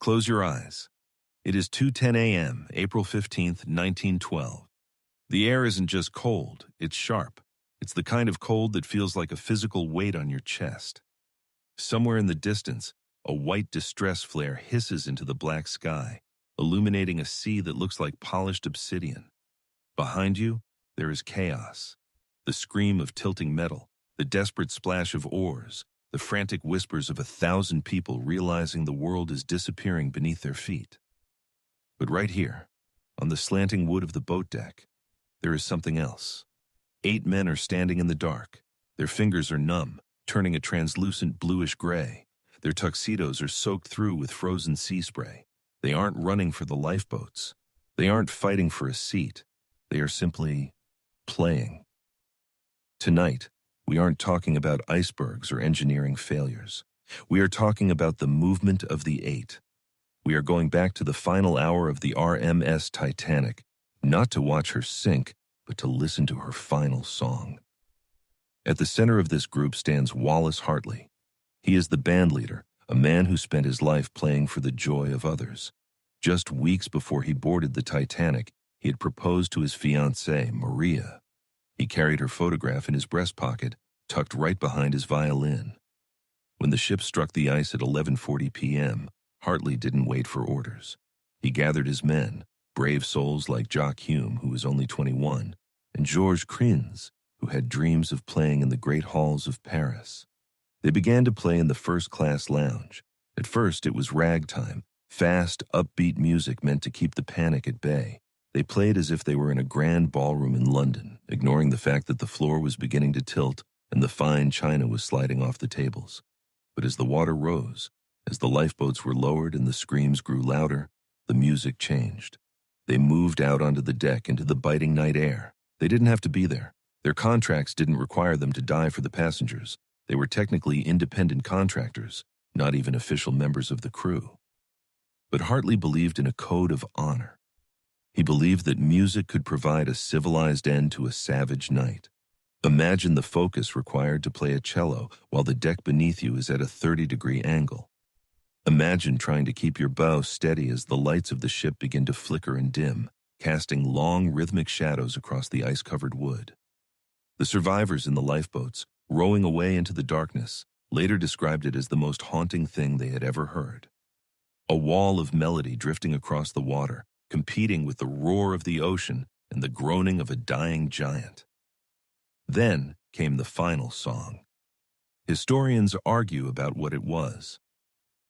Close your eyes. It is 2:10 a.m., April 15th, 1912. The air isn't just cold, it's sharp. It's the kind of cold that feels like a physical weight on your chest. Somewhere in the distance, a white distress flare hisses into the black sky, illuminating a sea that looks like polished obsidian. Behind you, there is chaos. The scream of tilting metal, the desperate splash of oars, the frantic whispers of 1,000 people realizing the world is disappearing beneath their feet. But right here, on the slanting wood of the boat deck, there is something else. 8 men are standing in the dark. Their fingers are numb, turning a translucent bluish gray. Their tuxedos are soaked through with frozen sea spray. They aren't running for the lifeboats. They aren't fighting for a seat. They are simply playing. Tonight, we aren't talking about icebergs or engineering failures. We are talking about the movement of the 8. We are going back to the final hour of the RMS Titanic, not to watch her sink, but to listen to her final song. At the center of this group stands Wallace Hartley. He is the band leader, a man who spent his life playing for the joy of others. Just weeks before he boarded the Titanic, he had proposed to his fiancée, Maria. He carried her photograph in his breast pocket, tucked right behind his violin. When the ship struck the ice at 11:40 p.m., Hartley didn't wait for orders. He gathered his men, brave souls like Jock Hume, who was only 21, and Georges Crins, who had dreams of playing in the great halls of Paris. They began to play in the first-class lounge. At first, it was ragtime, fast, upbeat music meant to keep the panic at bay. They played as if they were in a grand ballroom in London, ignoring the fact that the floor was beginning to tilt and the fine china was sliding off the tables. But as the water rose, as the lifeboats were lowered and the screams grew louder, the music changed. They moved out onto the deck into the biting night air. They didn't have to be there. Their contracts didn't require them to die for the passengers. They were technically independent contractors, not even official members of the crew. But Hartley believed in a code of honor. He believed that music could provide a civilized end to a savage night. Imagine the focus required to play a cello while the deck beneath you is at a 30-degree angle. Imagine trying to keep your bow steady as the lights of the ship begin to flicker and dim, casting long rhythmic shadows across the ice-covered wood. The survivors in the lifeboats, rowing away into the darkness, later described it as the most haunting thing they had ever heard. A wall of melody drifting across the water, competing with the roar of the ocean and the groaning of a dying giant. Then came the final song. Historians argue about what it was.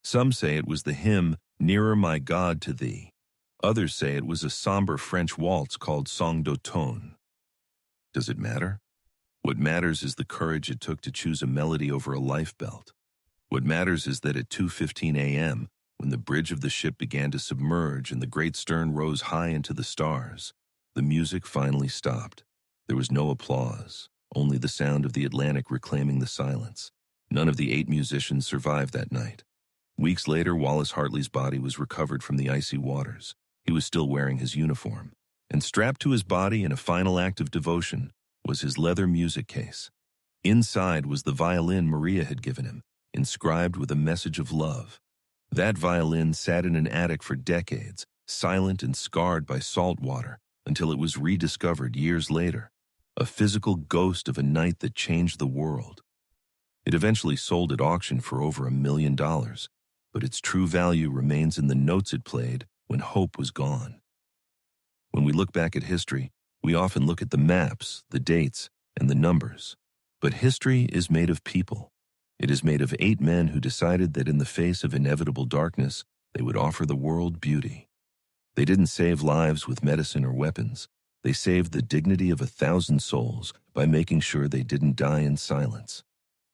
Some say it was the hymn, "Nearer My God to Thee." Others say it was a somber French waltz called Song d'automne. Does it matter? What matters is the courage it took to choose a melody over a lifebelt. What matters is that at 2:15 a.m., when the bridge of the ship began to submerge and the great stern rose high into the stars, the music finally stopped. There was no applause, only the sound of the Atlantic reclaiming the silence. None of the 8 musicians survived that night. Weeks later, Wallace Hartley's body was recovered from the icy waters. He was still wearing his uniform, and strapped to his body in a final act of devotion was his leather music case. Inside was the violin Maria had given him, inscribed with a message of love. That violin sat in an attic for decades, silent and scarred by salt water, until it was rediscovered years later, a physical ghost of a night that changed the world. It eventually sold at auction for over $1 million, but its true value remains in the notes it played when hope was gone. When we look back at history, we often look at the maps, the dates, and the numbers. But history is made of people. It is made of 8 men who decided that in the face of inevitable darkness, they would offer the world beauty. They didn't save lives with medicine or weapons. They saved the dignity of 1,000 souls by making sure they didn't die in silence.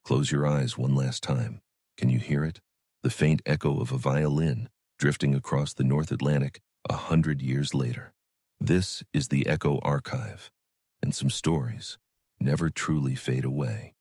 Close your eyes one last time. Can you hear it? The faint echo of a violin drifting across the North Atlantic 100 years later. This is the Echo Archive, and some stories never truly fade away.